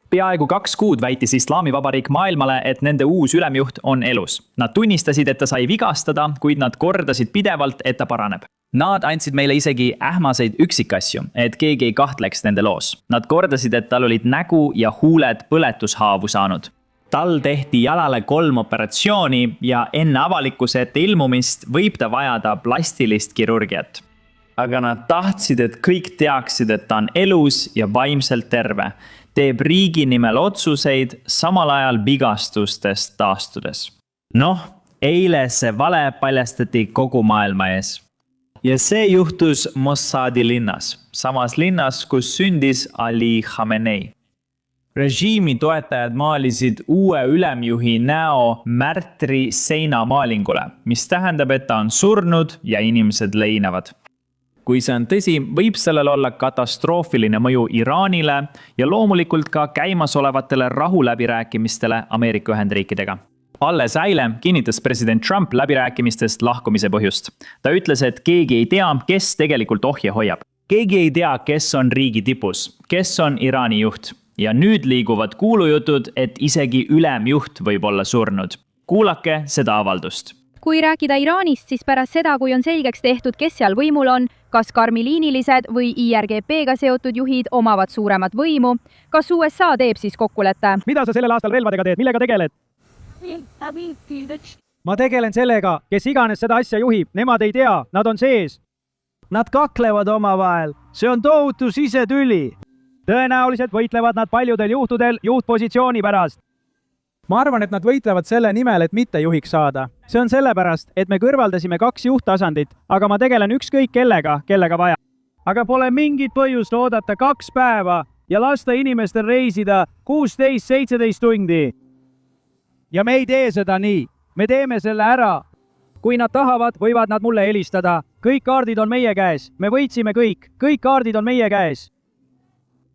Peaaegu 2 kuud väitis Islaamivabariik maailmale, et nende uus ülemjuht on elus. Nad tunnistasid, et ta sai vigastada, kuid nad kordasid pidevalt, et ta paraneb. Nad andsid meile isegi ähmaseid üksikasju, et keegi ei kahtleks nende loos. Nad kordasid, et tal olid nägu ja huuled põletushaavu saanud. Tal tehti jalale 3 operatsiooni ja enne avalikkuse ette ilmumist võib ta vajada plastilist kirurgiat. Aga nad tahtsid, et kõik teaksid, et ta on elus ja vaimselt terve. Teeb riigi nimel otsuseid, samal ajal vigastustest taastudes. Eile see vale paljastati kogu maailma ees. Ja see juhtus Mossadi linnas, samas linnas, kus sündis Ali Khamenei. Režiimi toetajad maalisid uue ülemjuhi näo märtri seinamaalingule, mis tähendab, et ta on surnud ja inimesed leinavad. Kui see on tõsi, võib sellel olla katastroofiline mõju Iraanile ja loomulikult ka käimasolevatele rahuläbirääkimistele Ameerika Ühendriikidega. Alles eile kinnitas president Trump läbirääkimistest lahkumise põhjust. Ta ütles, et keegi ei tea, kes tegelikult ohje hoiab. Keegi ei tea, kes on riigi tipus, kes on Iraani juht. Ja nüüd liiguvad kuulujutud, et isegi ülemjuht võib olla surnud. Kuulake seda avaldust. Kui rääkida Iraanist, siis pärast seda, kui on selgeks tehtud, kes seal võimul on, kas karmiliinilised või IRGP-ga seotud juhid omavad suuremat võimu, kas USA teeb siis kokkuleppe? Mida sa sellel aastal relvadega teed? Millega tegeled? Ma tegelen sellega, kes iganes seda asja juhib. Nemad ei tea, nad on sees. Nad kaklevad omavahel. See on tohutu sisetüli. Tõenäoliselt võitlevad nad paljudel juhtudel juhtpositsiooni pärast. Ma arvan, et nad võitlevad selle nimel, et mitte juhiks saada. See on sellepärast, et me kõrvaldasime 2 juhttasandit, aga ma tegelen ükskõik kellega vaja. Aga pole mingit põhjust oodata 2 päeva ja lasta inimestel reisida 16-17 tundi. Ja me ei tee seda nii. Me teeme selle ära. Kui nad tahavad, võivad nad mulle helistada. Kõik kaardid on meie käes. Me võitsime kõik. Kõik kaardid on meie käes.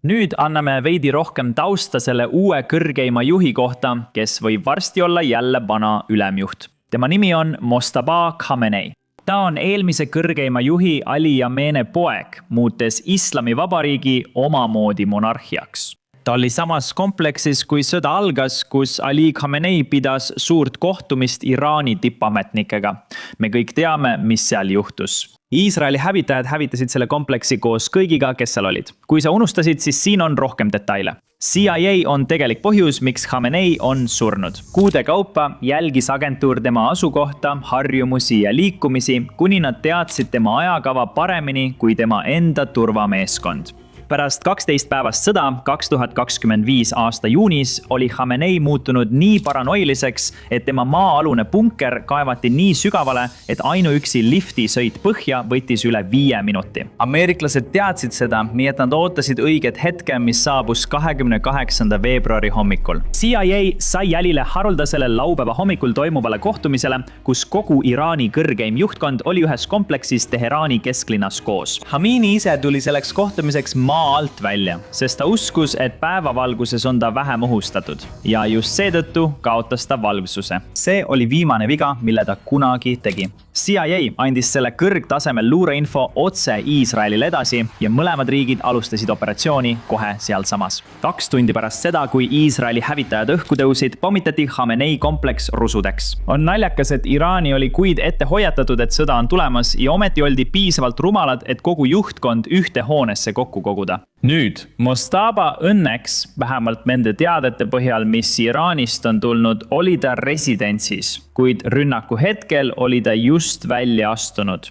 Nüüd anname veidi rohkem tausta selle uue kõrgeima juhi kohta, kes võib varsti olla jälle vana ülemjuht. Tema nimi on Mojtaba Khamenei. Ta on eelmise kõrgeima juhi Ali Khamenei poeg, muutes Islamivabariigi omamoodi monarhiaks. Ta oli samas kompleksis, kui sõda algas, kus Ali Khamenei pidas suurt kohtumist Iraani tippametnikega. Me kõik teame, mis seal juhtus. Iisraeli hävitajad hävitasid selle kompleksi koos kõigiga, kes seal olid. Kui sa unustasid, siis siin on rohkem detaile. CIA on tegelik põhjus, miks Khamenei on surnud. Kuude kaupa jälgis agentuur tema asukohta, harjumusi ja liikumisi, kuni nad teadsid tema ajakava paremini kui tema enda turvameeskond. Pärast 12 päevast sõda 2025 aasta juunis oli Khamenei muutunud nii paranoiliseks, et tema maa-alune bunker kaevati nii sügavale, et ainuüksi lifti sõit põhja võttis üle 5 minuti. Ameeriklased teadsid seda, nii et nad ootasid õiget hetke, mis saabus 28. veebruari hommikul. CIA sai jälile haruldasele laupäeva hommikul toimuvale kohtumisele, kus kogu Iraani kõrgeim juhtkond oli ühes kompleksis Teheraani kesklinnas koos. Khamenei ise tuli selleks kohtumiseks maa alt välja, sest ta uskus, et päevavalguses on ta vähem ohustatud ja just seetõttu kaotas ta valvsuse. See oli viimane viga, mille ta kunagi tegi. CIA andis selle kõrgtasemel luureinfo otse Iisraelile edasi ja mõlemad riigid alustasid operatsiooni kohe sealsamas. 2 tundi pärast seda, kui Iisraeli hävitajad õhku tõusid, pommitati Khamenei kompleks rusudeks. On naljakas, et Iraani oli kuid ette hoiatatud, et sõda on tulemas ja ometi oldi piisavalt rumalad, et kogu juhtkond ühte hoonesse kokku koguda. Nüüd, Mojtaba õnneks, vähemalt nende teadete põhjal, mis Iraanist on tulnud, oli ta residentsis, kuid rünnaku hetkel oli ta just välja astunud.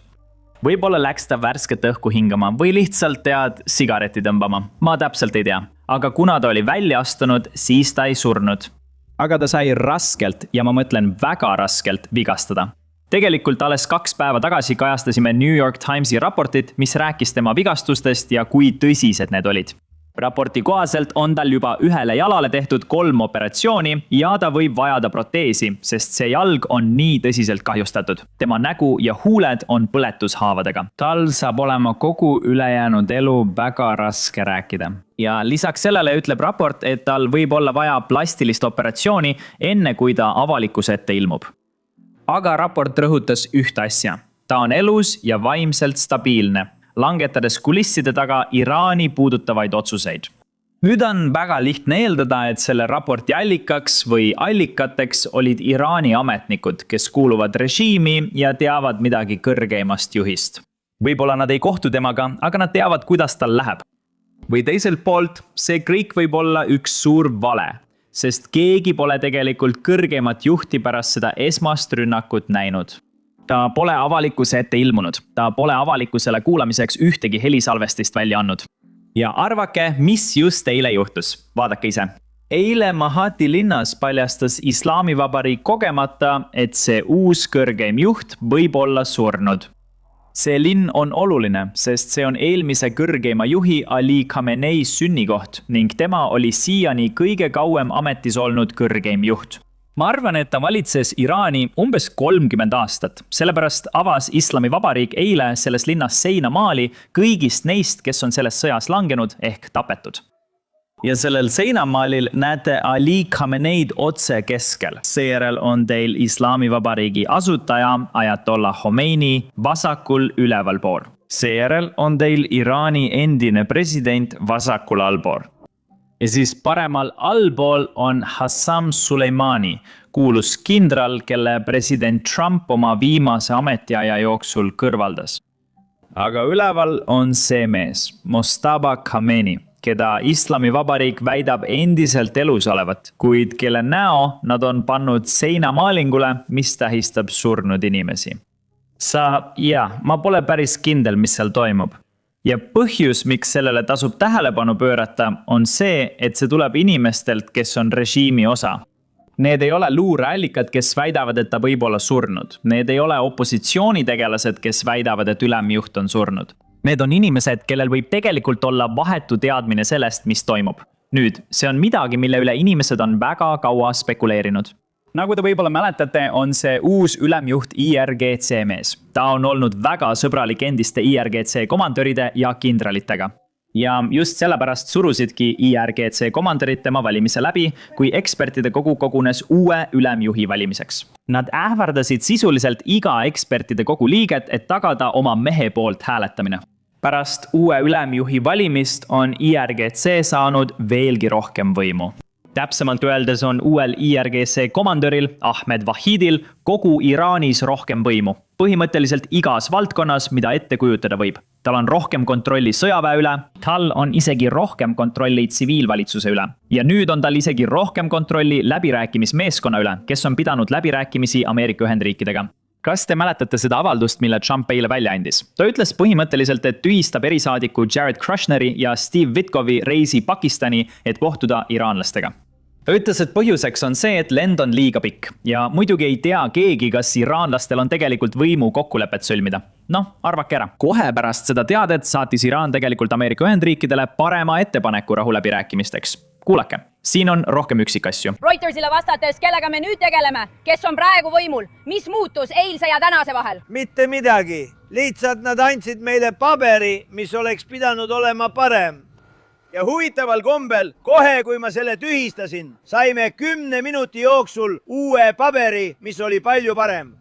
Võib-olla läks ta värsket õhku hingama või lihtsalt sigareti tõmbama. Ma täpselt ei tea. Aga kuna ta oli välja astunud, siis ta ei surnud. Aga ta sai raskelt, ja ma mõtlen väga raskelt, vigastada. Tegelikult alles 2 päeva tagasi kajastasime New York Timesi raportit, mis rääkis tema vigastustest ja kui tõsised need olid. Raporti kohaselt on tal juba ühele jalale tehtud 3 operatsiooni ja ta võib vajada proteesi, sest see jalg on nii tõsiselt kahjustatud. Tema nägu ja huuled on põletushaavadega. Tal saab olema kogu ülejäänud elu väga raske rääkida. Ja lisaks sellele ütleb raport, et tal võib olla vaja plastilist operatsiooni enne kui ta avalikkuse ette ilmub. Aga raport rõhutas ühte asja. Ta on elus ja vaimselt stabiilne, langetades kulisside taga Iraani puudutavaid otsuseid. nüüd on väga lihtne eeldada, et selle raporti allikaks või allikateks olid Iraani ametnikud, kes kuuluvad režiimi ja teavad midagi kõrgeimast juhist. Võib-olla nad ei kohtu temaga, aga nad teavad, kuidas tal läheb. Või teiselt poolt, see kõik võib olla üks suur vale, sest keegi pole tegelikult kõrgeimat juhti pärast seda esmast rünnakut näinud. Ta pole avalikkuse ette ilmunud, ta pole avalikkusele kuulamiseks ühtegi helisalvestist välja andnud. Ja arvake, mis just eile juhtus. Vaadake ise. Eile Mahati linnas paljastas Islamivabariik kogemata, et see uus kõrgeim juht võib olla surnud. See linn on oluline, sest see on eelmise kõrgeima juhi Ali Khamenei sünnikoht ning tema oli siiani kõige kauem ametis olnud kõrgeim juht. Ma arvan, et ta valitses Iraani umbes 30 aastat, sellepärast avas Islamivabariik eile selles linnas seinamaali kõigist neist, kes on selles sõjas langenud ehk tapetud. Ja sellel seinamaalil näete Ali Khameneid otse keskel. Seejärel on teil Islamivabariigi asutaja Ayatollah Khomeini vasakul ülevalpool. Seejärel on teil Iraani endine president vasakul allpool. Ja siis paremal allpool on Hassam Soleimani, kuulus kindral, kelle president Trump oma viimase ametiaja jooksul kõrvaldas. Aga üleval on see mees, Mojtaba Khamenei, keda Islamivabariik väidab endiselt elus olevat, kuid kelle näo nad on pannud seinamaalingule, mis tähistab surnud inimesi. Ma pole päris kindel, mis seal toimub. Ja põhjus, miks sellele tasub tähelepanu pöörata, on see, et see tuleb inimestelt, kes on režiimi osa. Need ei ole luureallikad, kes väidavad, et ta võib olla surnud. Need ei ole opositsioonitegelased, kes väidavad, et ülemjuht on surnud. Need on inimesed, kellel võib tegelikult olla vahetu teadmine sellest, mis toimub. Nüüd, see on midagi, mille üle inimesed on väga kaua spekuleerinud. Nagu te võib-olla mäletate, on see uus ülemjuht IRGC mees. Ta on olnud väga sõbralik endiste IRGC komandöride ja kindralitega. Ja just sellepärast surusidki IRGC komandörid tema valimise läbi, kui ekspertide kogu kogunes uue ülemjuhi valimiseks. Nad ähvardasid sisuliselt iga ekspertide kogu liiget, et tagada oma mehe poolt hääletamine. Pärast uue ülemjuhi valimist on IRGC saanud veelgi rohkem võimu. Täpsemalt öeldes on uuel IRGC komandöril Ahmed Wahidil kogu Iraanis rohkem võimu. Põhimõtteliselt igas valdkonnas, mida ette kujutada võib. Tal on rohkem kontrolli sõjaväe üle, tal on isegi rohkem kontrolli tsiviilvalitsuse üle. Ja nüüd on tal isegi rohkem kontrolli läbirääkimismeeskonna üle, kes on pidanud läbirääkimisi Ameerika Ühendriikidega. Kas te mäletate seda avaldust, mille Trump eile välja andis? Ta ütles põhimõtteliselt, et tühistab erisaadiku Jared Kushneri ja Steve Witkovi reisi Pakistani, et kohtuda iraanlastega. Ta ütles, et põhjuseks on see, et lend on liiga pikk ja muidugi ei tea keegi, kas iraanlastel on tegelikult võimu kokkulepet sõlmida. Arvake ära. Kohe pärast seda teadet saatis Iraan tegelikult Ameerika Ühendriikidele parema ettepaneku rahuläbirääkimisteks. Kuulake, siin on rohkem üksikasju. Reutersile vastates, kellega me nüüd tegeleme? Kes on praegu võimul? Mis muutus eilse ja tänase vahel? Mitte midagi. Lihtsalt nad andsid meile paberi, mis oleks pidanud olema parem. Ja huvitaval kombel, kohe kui ma selle tühistasin, saime 10 minuti jooksul uue paberi, mis oli palju parem.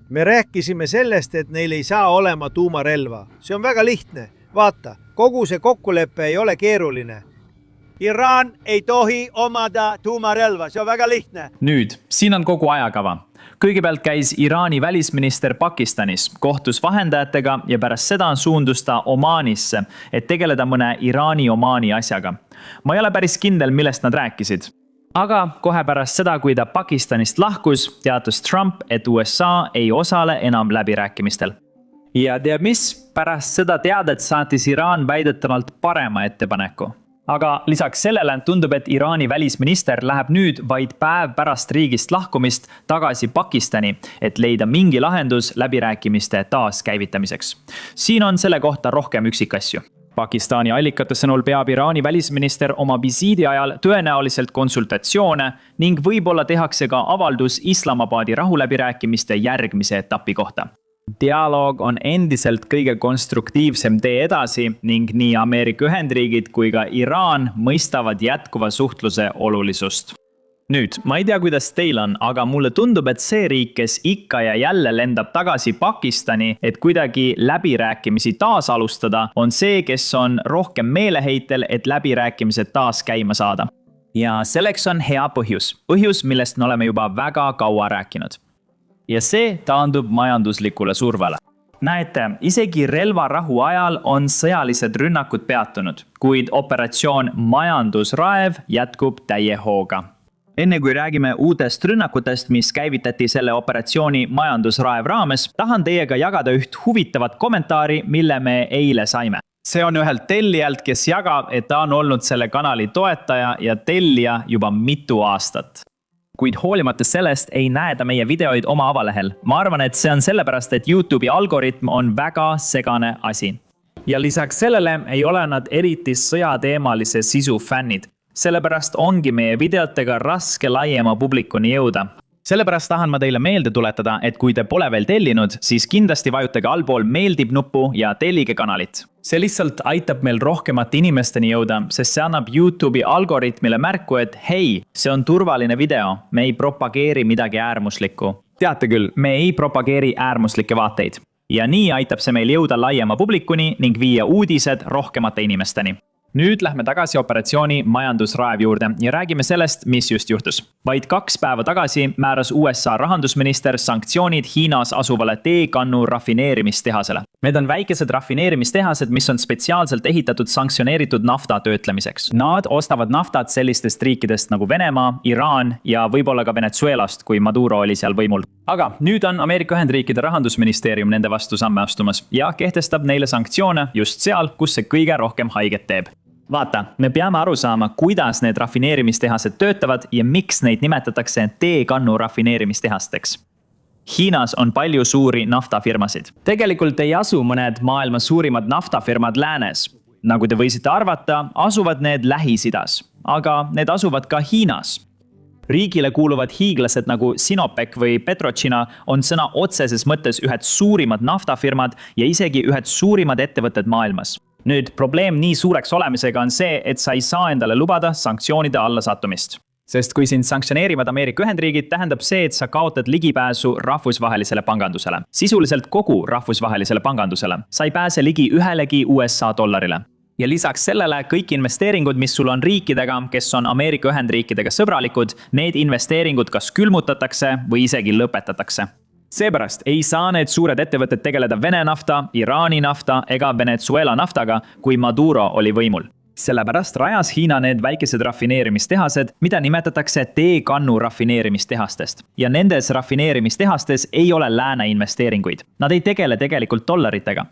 Me rääkisime sellest, et neil ei saa olema tuumarelva. See on väga lihtne. Vaata, kogu see kokkulepe ei ole keeruline. Iraan ei tohi omada tuumarelva, see on väga lihtne. Nüüd, siin on kogu ajakava. Kõigepealt käis Iraani välisminister Pakistanis, kohtus vahendajatega ja pärast seda suundus ta Omanisse, et tegeleda mõne Iraani-Omaani asjaga. Ma ei ole päris kindel, millest nad rääkisid. Aga kohe pärast seda, kui ta Pakistanist lahkus, teatas Trump, et USA ei osale enam läbirääkimistel. Ja teab mis? Pärast seda teadet saatis Iraan väidetavalt parema ettepaneku. Aga lisaks sellele tundub, et Iraani välisminister läheb nüüd vaid päev pärast riigist lahkumist tagasi Pakistani, et leida mingi lahendus läbirääkimiste taaskäivitamiseks. Siin on selle kohta rohkem üksikasju. Pakistani allikate sõnul peab Iraani välisminister oma visiidi ajal tõenäoliselt konsultatsioone ning võib-olla tehakse ka avaldus Islamabadi rahuläbirääkimiste järgmise etapi kohta. Dialoog on endiselt kõige konstruktiivsem tee edasi ning nii Ameerika Ühendriigid kui ka Iraan mõistavad jätkuva suhtluse olulisust. nüüd, ma ei tea, kuidas teil on, aga mulle tundub, et see riik, kes ikka ja jälle lendab tagasi Pakistani, et kuidagi läbirääkimisi taas alustada, on see, kes on rohkem meeleheitel, et läbirääkimised taas käima saada. Ja selleks on hea põhjus. Põhjus, millest me oleme juba väga kaua rääkinud. Ja see taandub majanduslikule survele. Näete, isegi relvarahu ajal on sõjalised rünnakud peatunud, kuid operatsioon Majandusraev jätkub täie hooga. Enne kui räägime uutest rünnakutest, mis käivitati selle operatsiooni Majandusraev raames, tahan teiega jagada üht huvitavat kommentaari, mille me eile saime. See on ühelt tellijalt, kes jagab, et ta on olnud selle kanali toetaja ja tellija juba mitu aastat. Kuid hoolimata sellest ei näe ta meie videoid oma avalehel. Ma arvan, et see on sellepärast, et YouTube'i algoritm on väga segane asi. Ja lisaks sellele ei ole nad eriti sõjateemalise sisu fännid. Sellepärast ongi meie videotega raske laiema publikuni jõuda. Sellepärast tahan ma teile meelde tuletada, et kui te pole veel tellinud, siis kindlasti vajutage allpool meeldib nuppu ja tellige kanalit. See lihtsalt aitab meil rohkemate inimesteni jõuda, sest see annab YouTube'i algoritmile märku, et hei, see on turvaline video, me ei propageeri midagi äärmuslikku. Teate küll, me ei propageeri äärmuslikke vaateid. Ja nii aitab see meil jõuda laiema publikuni ning viia uudised rohkemate inimesteni. Nüüd lähme tagasi operatsiooni Majandusraev juurde ja räägime sellest, mis just juhtus. Vaid 2 päeva tagasi määras USA rahandusminister sanktsioonid Hiinas asuvale teekannu rafineerimistehasele. Need on väikesed rafineerimistehased, mis on spetsiaalselt ehitatud sanktsioneeritud nafta töötlemiseks. Nad ostavad naftat sellistest riikidest nagu Venemaa, Iraan ja võib-olla ka Venezuelast, kui Maduro oli seal võimul. Aga nüüd on Ameerika Ühendriikide rahandusministeerium nende vastu samme astumas ja kehtestab neile sanktsioone just seal, kus see kõige rohkem haiget teeb. Vaata, me peame aru saama, kuidas need rafineerimistehased töötavad ja miks neid nimetatakse teekannu rafineerimistehasteks. Hiinas on palju suuri naftafirmasid. Tegelikult ei asu mõned maailma suurimad naftafirmad läänes. Nagu te võisite arvata, asuvad need Lähis-Idas, aga need asuvad ka Hiinas. Riigile kuuluvad hiiglased nagu Sinopec või Petrochina on sõna otseses mõttes ühed suurimad naftafirmad ja isegi ühed suurimad ettevõtted maailmas. Nüüd, probleem nii suureks olemisega on see, et sa ei saa endale lubada sanktsioonide alla sattumist. Sest kui sind sanktsioneerivad Ameerika Ühendriigid, tähendab see, et sa kaotad ligipääsu rahvusvahelisele pangandusele. Sisuliselt kogu rahvusvahelisele pangandusele. Sa ei pääse ligi ühelegi USA dollarile. Ja lisaks sellele kõik investeeringud, mis sul on riikidega, kes on Ameerika Ühendriikidega sõbralikud, need investeeringud kas külmutatakse või isegi lõpetatakse. Seepärast ei saa need suured ettevõtted tegeleda Vene nafta, Iraani nafta ega Venezuela naftaga, kui Maduro oli võimul. Sellepärast rajas Hiina need väikesed rafineerimistehased, mida nimetatakse teekannu rafineerimistehastest. Ja nendes rafineerimistehastes ei ole lääne investeeringuid. Nad ei tegele tegelikult dollaritega.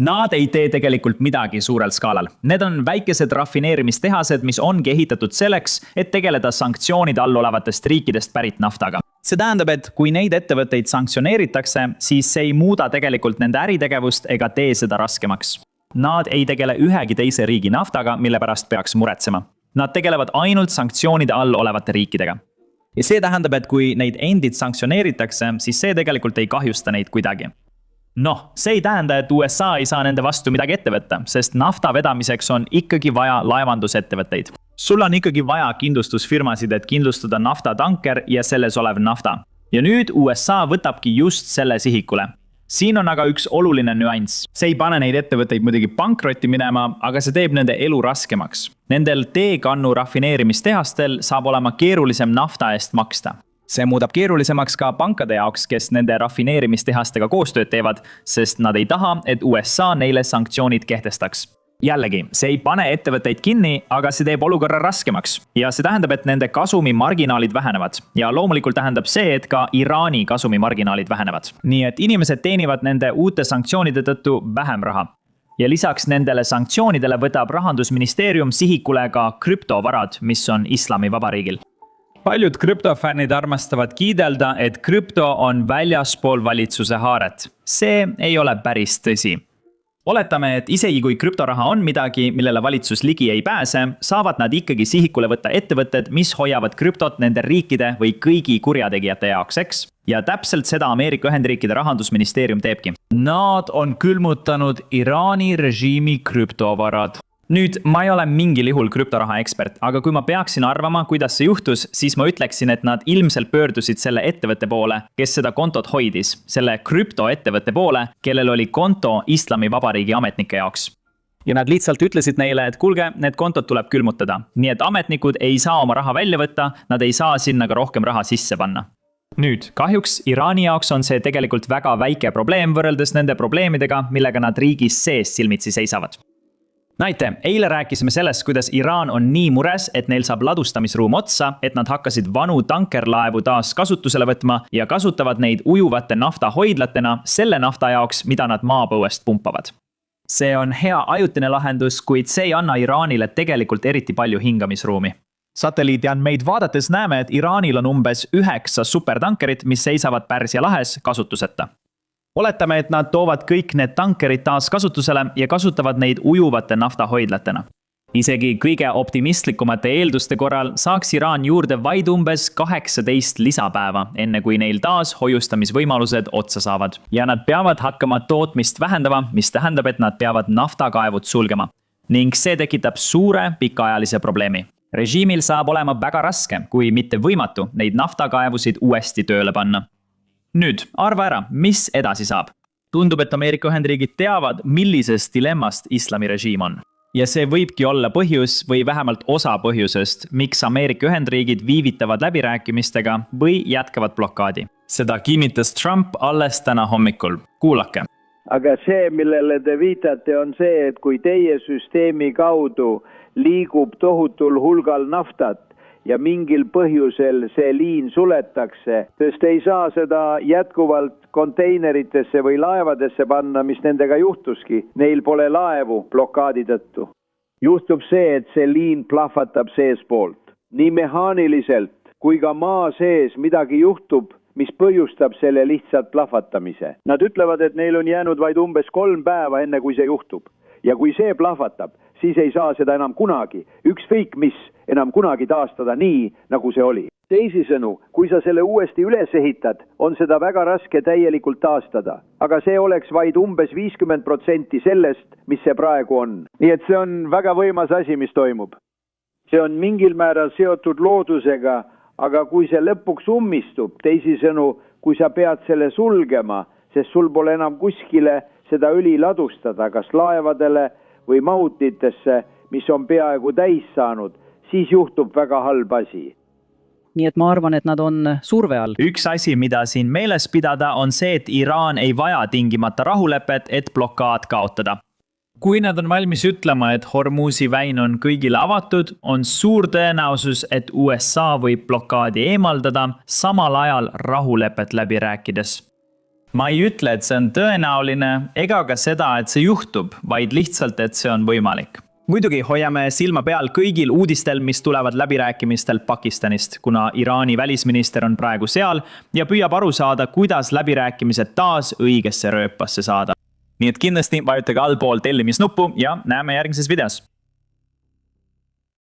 Nad ei tee tegelikult midagi suurel skaalal. Need on väikesed rafineerimistehased, mis ongi ehitatud selleks, et tegeleda sanktsioonide all olevatest riikidest pärit naftaga. See tähendab, et kui neid ettevõtteid sanktsioneeritakse, siis see ei muuda tegelikult nende äritegevust ega tee seda raskemaks. Nad ei tegele ühegi teise riigi naftaga, mille pärast peaks muretsema. Nad tegelevad ainult sanktsioonide all olevate riikidega. Ja see tähendab, et kui neid endid sanktsioneeritakse, siis see tegelikult ei kahjusta neid kuidagi. Noh, see ei tähenda, et USA ei saa nende vastu midagi ette võtta, sest nafta vedamiseks on ikkagi vaja laevandusettevõtteid. Sul on ikkagi vaja kindlustusfirmasid, et kindlustada naftatanker ja selles olev nafta. Ja nüüd USA võtabki just selle sihikule. Siin on aga üks oluline nüanss. See ei pane neid ettevõtteid muidugi pankrotti minema, aga see teeb nende elu raskemaks. Nendel teekannu rafineerimistehastel saab olema keerulisem nafta eest maksta. See muudab keerulisemaks ka pankade jaoks, kes nende rafineerimistehastega koostööd teevad, sest nad ei taha, et USA neile sanktsioonid kehtestaks. Jällegi, see ei pane ettevõtteid kinni, aga see teeb olukorra raskemaks. Ja see tähendab, et nende kasumimarginaalid vähenevad. Ja loomulikult tähendab see, et ka Iraani kasumimarginaalid vähenevad. Nii et inimesed teenivad nende uute sanktsioonide tõttu vähem raha. Ja lisaks nendele sanktsioonidele võtab rahandusministeerium sihikule ka krüptovarad, mis on Islamivabariigil. Paljud krüptofännid armastavad kiidelda, et krüpto on väljaspool valitsuse haaret. See ei ole päris tõsi. Oletame, et isegi kui krüptoraha on midagi, millele valitsus ligi ei pääse, saavad nad ikkagi sihikule võtta ettevõtted, mis hoiavad krüptot nende riikide või kõigi kurjategijate jaoks, eks? Ja täpselt seda Ameerika Ühendriikide rahandusministeerium teebki. Nad on külmutanud Iraani režiimi krüptovarad. Nüüd, ma ei ole mingil juhul krüptoraha ekspert, aga kui ma peaksin arvama, kuidas see juhtus, siis ma ütleksin, et nad ilmselt pöördusid selle ettevõtte poole, kes seda kontot hoidis, selle krüptoettevõtte poole, kellel oli konto Islamivabariigi ametnike jaoks. Ja nad lihtsalt ütlesid neile, et kuulge, need kontod tuleb külmutada. Nii et ametnikud ei saa oma raha välja võtta, nad ei saa sinna ka rohkem raha sisse panna. Nüüd, kahjuks Iraani jaoks on see tegelikult väga väike probleem võrreldes nende probleemidega, millega nad riigis sees silmitsi seisavad. Näite, eile rääkisime sellest, kuidas Iraan on nii mures, et neil saab ladustamisruum otsa, et nad hakkasid vanu tankerlaevu taas kasutusele võtma ja kasutavad neid ujuvate naftahoidlatena selle nafta jaoks, mida nad maapõuest pumpavad. See on hea ajutine lahendus, kuid see ei anna Iraanile tegelikult eriti palju hingamisruumi. Satelliitandmeid vaadates näeme, et Iraanil on umbes 9 supertankerit, mis seisavad Pärsia lahes kasutuseta. Oletame, et nad toovad kõik need tankerid taas kasutusele ja kasutavad neid ujuvate naftahoidlatena. Isegi kõige optimistlikumate eelduste korral saaks Iraan juurde vaid umbes 18 lisapäeva, enne kui neil taas hoiustamisvõimalused otsa saavad. Ja nad peavad hakkama tootmist vähendama, mis tähendab, et nad peavad naftakaevud sulgema. Ning see tekitab suure pikaajalise probleemi. Režiimil saab olema väga raske, kui mitte võimatu, neid naftakaevusid uuesti tööle panna. Nüüd, arva ära, mis edasi saab. Tundub, et Ameerika Ühendriigid teavad, millisest dilemmast islamirežiim on. Ja see võibki olla põhjus või vähemalt osa põhjusest, miks Ameerika Ühendriigid viivitavad läbirääkimistega või jätkavad blokaadi. Seda kinnitas Trump alles täna hommikul. Kuulake. Aga see, millele te viitate, on see, et kui teie süsteemi kaudu liigub tohutul hulgal naftat, ja mingil põhjusel see liin suletakse, sest ei saa seda jätkuvalt konteineritesse või laevadesse panna, mis nendega juhtuski. Neil pole laevu blokaadi tõttu. Juhtub see, et see liin plahvatab seespoolt. Nii mehaaniliselt kui ka maa sees midagi juhtub, mis põhjustab selle lihtsalt plahvatamise. Nad ütlevad, et neil on jäänud vaid umbes 3 päeva enne, kui see juhtub. Ja kui see plahvatab, siis ei saa seda enam kunagi, ükskõik mis, enam kunagi taastada nii, nagu see oli. Teisisõnu, kui sa selle uuesti üles ehitad, on seda väga raske täielikult taastada. Aga see oleks vaid umbes 50% sellest, mis see praegu on. Nii et see on väga võimas asi, mis toimub. See on mingil määral seotud loodusega, aga kui see lõpuks ummistub, teisisõnu, kui sa pead selle sulgema, sest sul pole enam kuskile seda õli ladustada, kas laevadele või mahutitesse, mis on peaaegu täis saanud, siis juhtub väga halb asi. Nii et ma arvan, et nad on surve all. Üks asi, mida siin meeles pidada, on see, et Iraan ei vaja tingimata rahulepet, et blokaad kaotada. Kui nad on valmis ütlema, et Hormuzi väin on kõigile avatud, on suur tõenäosus, et USA võib blokaadi eemaldada samal ajal rahulepet läbi rääkides. Ma ei ütle, et see on tõenäoline ega ka seda, et see juhtub, vaid lihtsalt, et see on võimalik. Muidugi hoiame silma peal kõigil uudistel, mis tulevad läbirääkimistel Pakistanist, kuna Iraani välisminister on praegu seal ja püüab aru saada, kuidas läbirääkimised taas õigesse rööpasse saada. Nii et kindlasti vajutage allpool tellimisnuppu ja näeme järgmises videos.